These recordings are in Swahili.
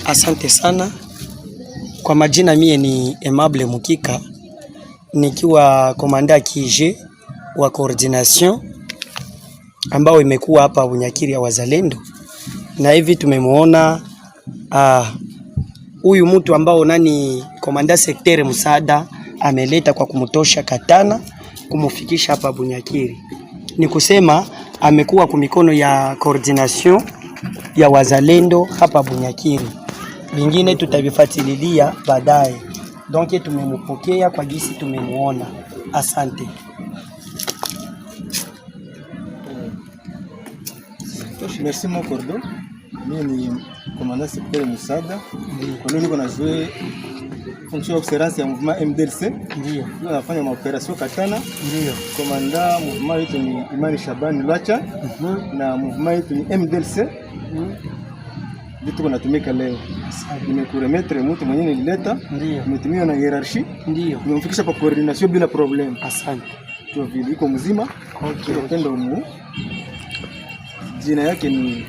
Asante sana. Kwa majina mie ni Aimable Mukika, nikiwa komanda kije wa coordination ambao imekuwa hapa Bunyakiri ya wazalendo, na hivi tumemuona huyu mtu ambao nani komanda sektere msaada ameleta kwa kumtosha Katana kumufikisha hapa Bunyakiri. Ni kusema amekuwa kwa mikono ya coordination ya wazalendo hapa Bunyakiri. Vingine tutavifuatilia baadaye. Donc tumempokea kwa jinsi tumemuona. Asante. Merci mon cordon. Mimi ni commandant secteur Musada. Kwa nini niko na jouer fonction observance ya mouvement MDLC? Ndio. Tunafanya maoperation Katana. Ndio. Commandant mouvement yetu ni Imani Shabani Lwacha na mouvement yetu ni MDLC. Vitu tunatumika leo. Nimekuremetre mtu mwenyewe nilileta. Ndio. Nimetumia na hierarchy. Ndio. Nimemfikisha kwa coordination bila problem. Asante. Kwa vile iko mzima. Okay. Tendo mu. Jina yake ni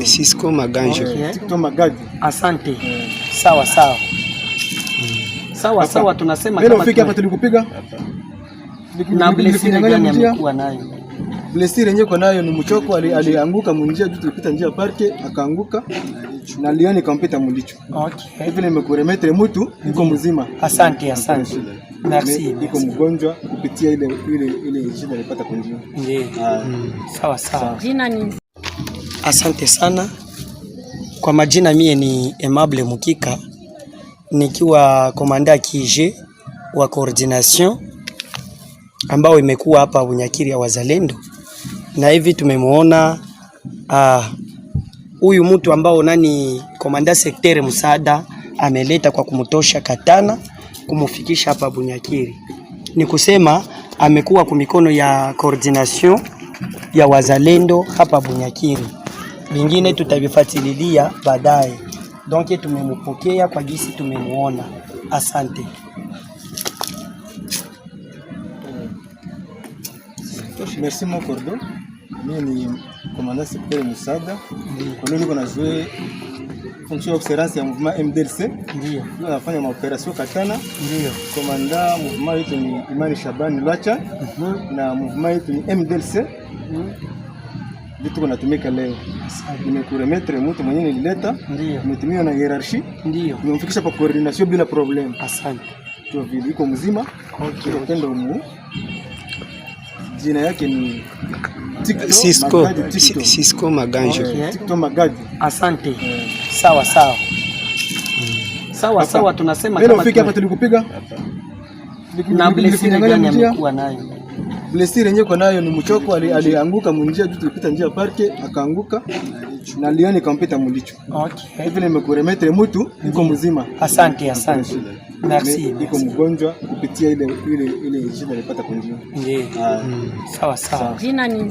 Cisco Maganjo. Tikto Magadi. Asante. Sawa sawa. Sawa sawa, tunasema kama ufike hapa tulikupiga. Na blessing gani amekuwa nayo? Blessing yenyewe kwa nayo ni mchoko, alianguka munjia juu tulipita njia parke akaanguka na liani kampita mulicho. Okay. Hivi nimekuremetre mtu iko mzima. Asante, asante. Merci. Iko mgonjwa kupitia ile shida alipata kwa njia. Ndio. Sawa sawa. Jina ni Asante sana. Kwa majina mie ni Aimable Mukika, nikiwa komanda kije wa coordination ambao imekuwa hapa Bunyakiri ya wazalendo, na hivi tumemuona huyu mtu ambao nani komanda sektere msaada ameleta kwa kumtosha Katana kumufikisha hapa Bunyakiri. Ni kusema amekuwa kwa mikono ya coordination ya wazalendo hapa Bunyakiri. Vingine tutavifuatilia baadaye. Donc tumempokea kwa jinsi tumemuona. Asante. Merci mon cordon. Mimi ni commandant secteur Musada. Kwa nini niko na jouer fonction observance ya mouvement MDLC? Ndio. Tunafanya maoperation Katana. Ndio. Commandant mouvement yetu ni Imani Shabani Lwacha na mouvement yetu ni MDLC. Vitu tunatumika leo. Nimekuremetre mtu mwenyewe nilileta. Ndio. Nimetumia na hierarchy. Ndio. Nimemfikisha kwa coordination bila problem. Asante. Kwa vile iko mzima. Okay. Tendo mu. Jina yake ni Cisco Maganjo. Tikto Magadi. Asante. Sawa sawa. Sawa sawa, tunasema kama ufike hapa tulikupiga. Na blessing gani amekuwa nayo? Blessing yenyewe kwa nayo ni mchoko, alianguka munjia juu tulipita njia parke akaanguka na liani kampita mulicho. Okay. Hivi nimekuremetre mtu iko mzima. Asante, asante. Merci. Iko mgonjwa kupitia ile shida alipata kwa njia. Ndio. Sawa sawa. jina ni